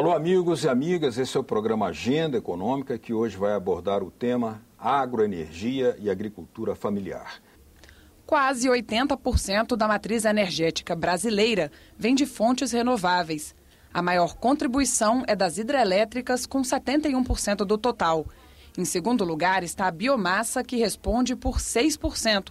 Alô, amigos e amigas, esse é o programa Agenda Econômica, que hoje vai abordar o tema agroenergia e agricultura familiar. Quase 80% da matriz energética brasileira vem de fontes renováveis. A maior contribuição é das hidrelétricas, com 71% do total. Em segundo lugar está a biomassa, que responde por 6%,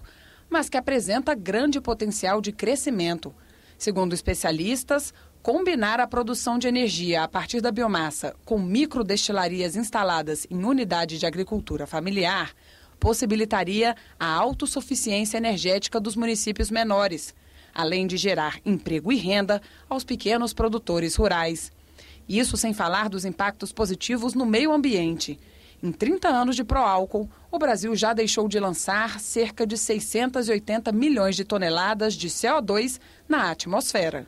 mas que apresenta grande potencial de crescimento. Segundo especialistas, combinar a produção de energia a partir da biomassa com microdestilarias instaladas em unidade de agricultura familiar possibilitaria a autossuficiência energética dos municípios menores, além de gerar emprego e renda aos pequenos produtores rurais. Isso sem falar dos impactos positivos no meio ambiente. Em 30 anos de Proálcool, o Brasil já deixou de lançar cerca de 680 milhões de toneladas de CO2 na atmosfera.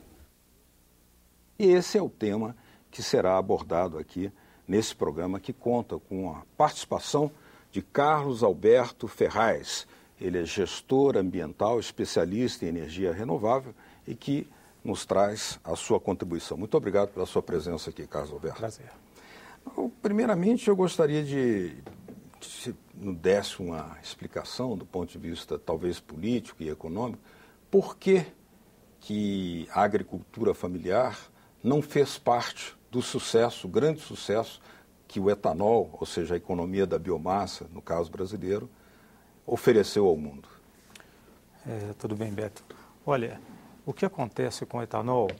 E esse é o tema que será abordado aqui nesse programa, que conta com a participação de Carlos Alberto Ferraz. Ele é gestor ambiental, especialista em energia renovável e que nos traz a sua contribuição. Muito obrigado pela sua presença aqui, Carlos Alberto. Prazer. Primeiramente, eu gostaria de se nos desse uma explicação do ponto de vista talvez político e econômico, por que a agricultura familiar não fez parte do sucesso, grande sucesso, que o etanol, ou seja, a economia da biomassa, no caso brasileiro, ofereceu ao mundo. Tudo bem, Beto. Olha, o que acontece com o etanol,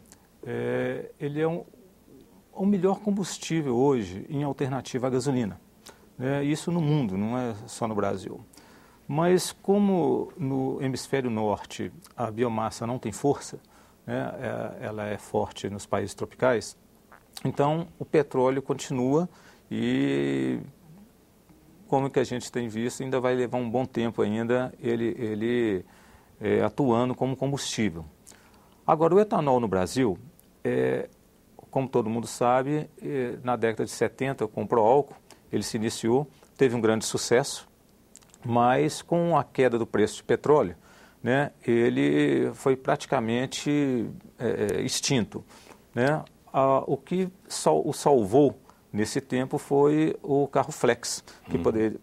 ele é o melhor combustível hoje em alternativa à gasolina. Isso no mundo, não é só no Brasil. Mas como no hemisfério norte a biomassa não tem força, ela é forte nos países tropicais, então o petróleo continua e, como que a gente tem visto, ainda vai levar um bom tempo ainda ele atuando como combustível. Agora, o etanol no Brasil, como todo mundo sabe, na década de 70, com o Proálcool, ele se iniciou, teve um grande sucesso, mas com a queda do preço de petróleo, ele foi praticamente extinto. O que o salvou nesse tempo foi o carro flex, que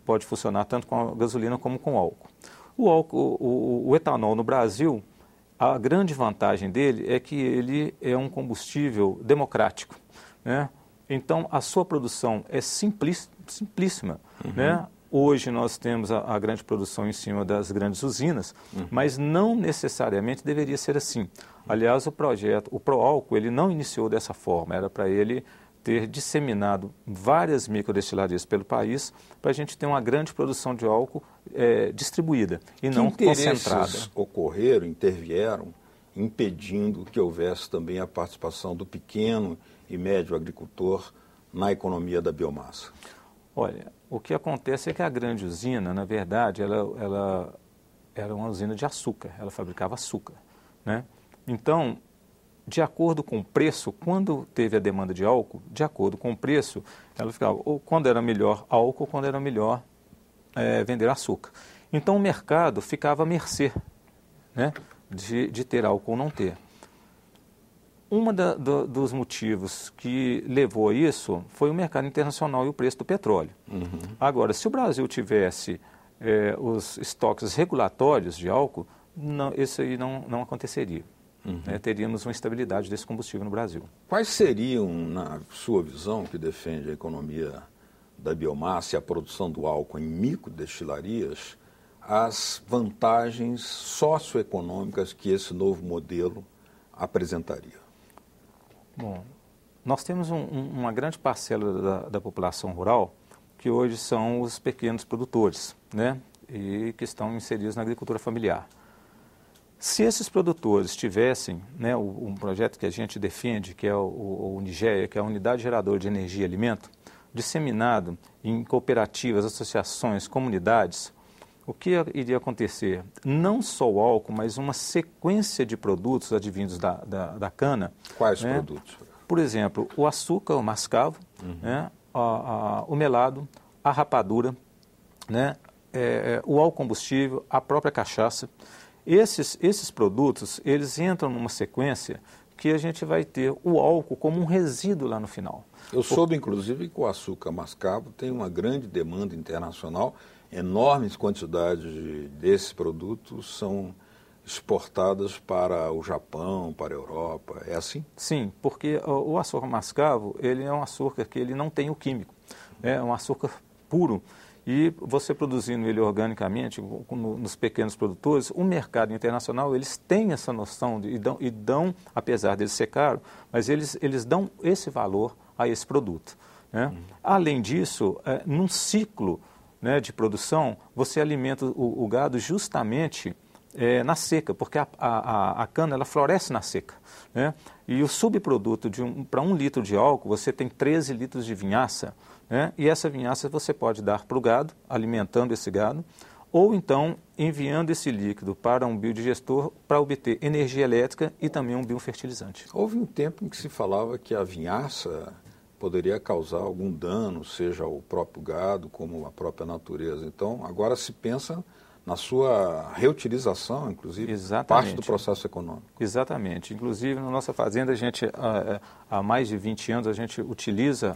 pode funcionar tanto com a gasolina como com álcool. O etanol no Brasil, a grande vantagem dele é que ele é um combustível democrático. Então, a sua produção é simplíssima. Hoje nós temos a grande produção em cima das grandes usinas, mas não necessariamente deveria ser assim. Aliás, o Proálcool, ele não iniciou dessa forma, era para ele ter disseminado várias microdestilarias pelo país para a gente ter uma grande produção de álcool distribuída e não concentrada. Que ocorreram, intervieram, impedindo que houvesse também a participação do pequeno e médio agricultor na economia da biomassa? Olha, o que acontece é que a grande usina, na verdade, ela era uma usina de açúcar, ela fabricava açúcar. Então, de acordo com o preço, quando teve a demanda de álcool, de acordo com o preço, ela ficava ou quando era melhor álcool, quando era melhor vender açúcar. Então, o mercado ficava à mercê de ter álcool ou não ter. Dos motivos que levou a isso foi o mercado internacional e o preço do petróleo. Agora, se o Brasil tivesse os estoques regulatórios de álcool, isso aí não aconteceria. Teríamos uma estabilidade desse combustível no Brasil. Quais seriam, na sua visão, que defende a economia da biomassa e a produção do álcool em microdestilarias, as vantagens socioeconômicas que esse novo modelo apresentaria? Bom, nós temos uma grande parcela da população rural que hoje são os pequenos produtores, e que estão inseridos na agricultura familiar. Se esses produtores tivessem um projeto que a gente defende, que é o UNIGEA, que é a Unidade Geradora de Energia e Alimento, disseminado em cooperativas, associações, comunidades, o que iria acontecer? Não só o álcool, mas uma sequência de produtos advindos da cana. Quais produtos? Por exemplo, o açúcar, o mascavo, o melado, a rapadura, o álcool combustível, a própria cachaça. Esses produtos, eles entram numa sequência que a gente vai ter o álcool como um resíduo lá no final. Eu soube, inclusive, que o açúcar mascavo tem uma grande demanda internacional, enormes quantidades desses produtos são exportadas para o Japão, para a Europa, é assim? Sim, porque o açúcar mascavo, ele é um açúcar que ele não tem o químico, é um açúcar puro. E você produzindo ele organicamente, nos pequenos produtores, o mercado internacional, eles têm essa noção e dão, apesar de ser caro, mas eles dão esse valor a esse produto. Né? Além disso, num ciclo, né, de produção, você alimenta o gado justamente na seca, porque a cana ela floresce na seca. Né? E o subproduto para 1 litro de álcool, você tem 13 litros de vinhaça, né? E essa vinhaça você pode dar para o gado, alimentando esse gado, ou então enviando esse líquido para um biodigestor para obter energia elétrica e também um biofertilizante. Houve um tempo em que se falava que a vinhaça poderia causar algum dano, seja ao próprio gado, como a própria natureza. Então, agora se pensa na sua reutilização, inclusive, Exatamente. Parte do processo econômico. Exatamente. Inclusive, na nossa fazenda, a gente, há mais de 20 anos, a gente utiliza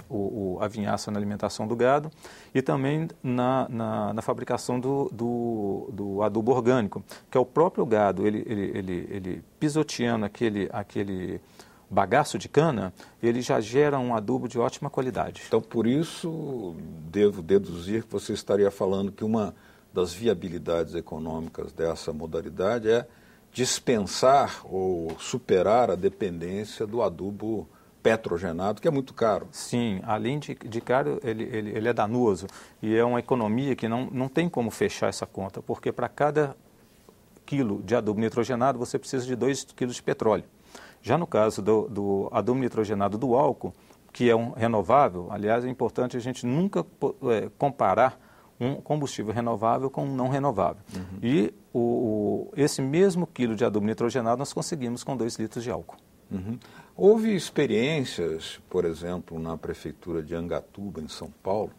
a vinhaça na alimentação do gado e também na fabricação do adubo orgânico, que é o próprio gado, ele pisoteando aquele bagaço de cana, ele já gera um adubo de ótima qualidade. Então, por isso, devo deduzir que você estaria falando que uma das viabilidades econômicas dessa modalidade é dispensar ou superar a dependência do adubo petrogenado, que é muito caro. Sim, além de caro, ele é danoso e é uma economia que não tem como fechar essa conta, porque para cada quilo de adubo nitrogenado você precisa de 2 quilos de petróleo. Já no caso do adubo nitrogenado do álcool, que é um renovável, aliás, é importante a gente nunca comparar um combustível renovável com um não renovável. E esse mesmo quilo de adubo nitrogenado nós conseguimos com 2 litros de álcool. Houve experiências, por exemplo, na prefeitura de Angatuba, em São Paulo,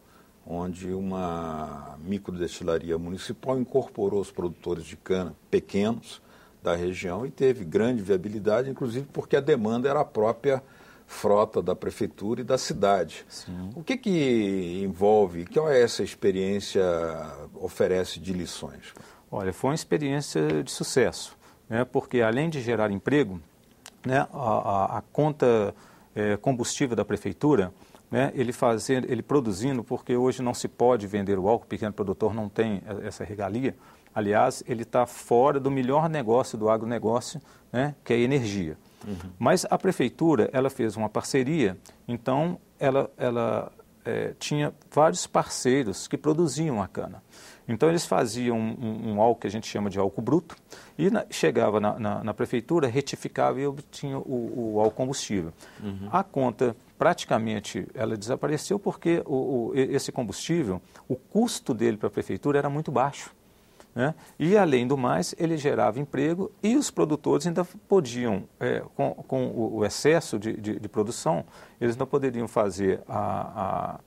onde uma microdestilaria municipal incorporou os produtores de cana pequenos da região e teve grande viabilidade, inclusive porque a demanda era a própria frota da prefeitura e da cidade. Sim. O que envolve, que essa experiência oferece de lições? Olha, foi uma experiência de sucesso, né? Porque além de gerar emprego, né, a conta combustível da prefeitura, né, ele produzindo, porque hoje não se pode vender o álcool, o pequeno produtor não tem essa regalia. Aliás, ele está fora do melhor negócio do agronegócio, né, que é a energia. Mas a prefeitura, ela fez uma parceria, então ela tinha vários parceiros que produziam a cana. Então eles faziam um álcool que a gente chama de álcool bruto e chegava na prefeitura, retificava e obtinha o álcool combustível. A conta praticamente ela desapareceu porque esse combustível, o custo dele para a prefeitura era muito baixo. Né? E, além do mais, ele gerava emprego e os produtores ainda podiam, com o excesso de produção, eles ainda poderiam fazer a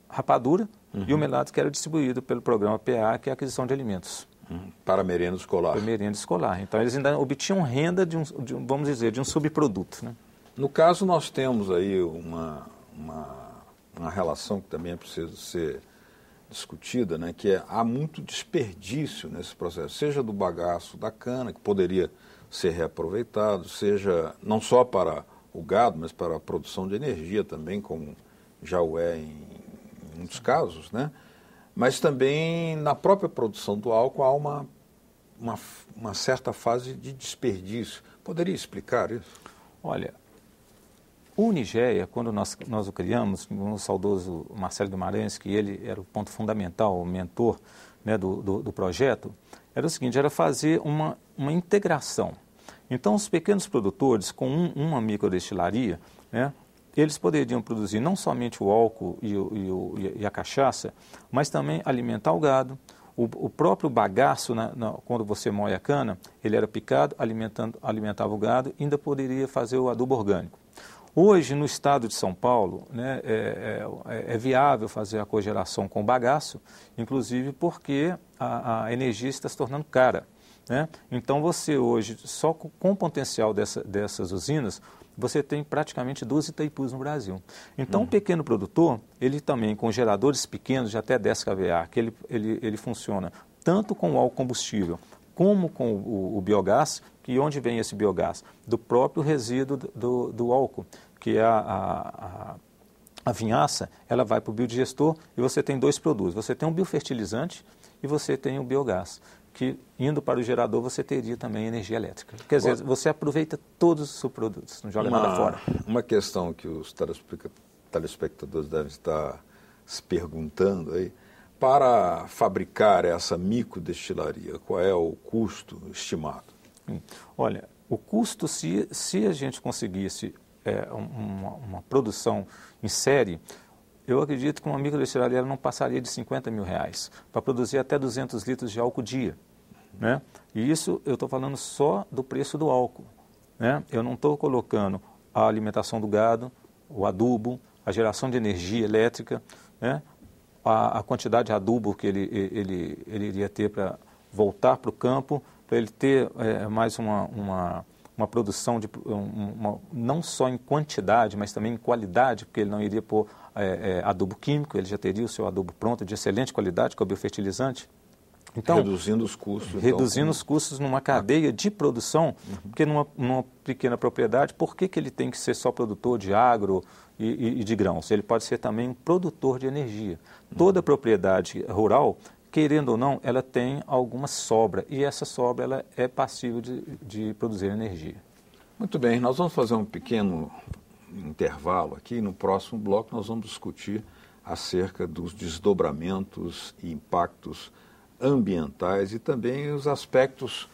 rapadura e o melado que era distribuído pelo programa PA, que é a aquisição de alimentos. Para a merenda escolar. Para a merenda escolar. Então, eles ainda obtinham renda vamos dizer, de um subproduto. Né? No caso, nós temos aí uma relação que também é preciso ser discutida, né, que há muito desperdício nesse processo, seja do bagaço da cana, que poderia ser reaproveitado, seja não só para o gado, mas para a produção de energia também, como já o é em muitos casos, né? Mas também na própria produção do álcool há uma certa fase de desperdício. Poderia explicar isso? Olha, o Unigea, quando nós o criamos, o saudoso Marcelo Guimarães, que ele era o ponto fundamental, o mentor, né, do projeto, era o seguinte, era fazer uma integração. Então, os pequenos produtores, com uma microdestilaria, né, eles poderiam produzir não somente o álcool e a cachaça, mas também alimentar o gado. O próprio bagaço, quando você moe a cana, ele era picado, alimentava o gado e ainda poderia fazer o adubo orgânico. Hoje, no estado de São Paulo, né, é viável fazer a cogeração com bagaço, inclusive porque a energia está se tornando cara. né? Então você hoje, só com o potencial dessas usinas, você tem praticamente 2 Itaipus no Brasil. Então, o pequeno produtor, ele também, com geradores pequenos de até 10 kVA, que ele funciona tanto com o álcool combustível, como com o biogás, que onde vem esse biogás? Do próprio resíduo do álcool, que é a vinhaça, ela vai para o biodigestor e você tem 2 produtos. Você tem um biofertilizante e você tem o biogás, que indo para o gerador você teria também energia elétrica. Quer dizer, você aproveita todos os subprodutos, não joga nada fora. Uma questão que os telespectadores devem estar se perguntando aí, para fabricar essa microdestilaria, qual é o custo estimado? Olha, o custo, se a gente conseguisse uma produção em série, eu acredito que uma microdestilaria não passaria de R$50 mil para produzir até 200 litros de álcool dia, né? E isso eu estou falando só do preço do álcool, né? Eu não estou colocando a alimentação do gado, o adubo, a geração de energia elétrica, né? A quantidade de adubo que ele iria ter para voltar para o campo, para ele ter mais uma produção, não só em quantidade, mas também em qualidade, porque ele não iria pôr adubo químico, ele já teria o seu adubo pronto, de excelente qualidade, que é o biofertilizante. Então, reduzindo os custos. Reduzindo os custos numa cadeia de produção, porque numa pequena propriedade, por que ele tem que ser só produtor de agro e de grãos? Ele pode ser também um produtor de energia. Toda propriedade rural, querendo ou não, ela tem alguma sobra, e essa sobra ela é passível de produzir energia. Muito bem, nós vamos fazer um pequeno intervalo aqui. No próximo bloco nós vamos discutir acerca dos desdobramentos e impactos ambientais e também os aspectos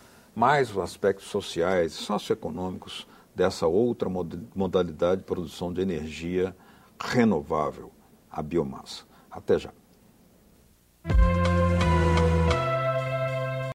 sociais, socioeconômicos dessa outra modalidade de produção de energia renovável, a biomassa. Até já.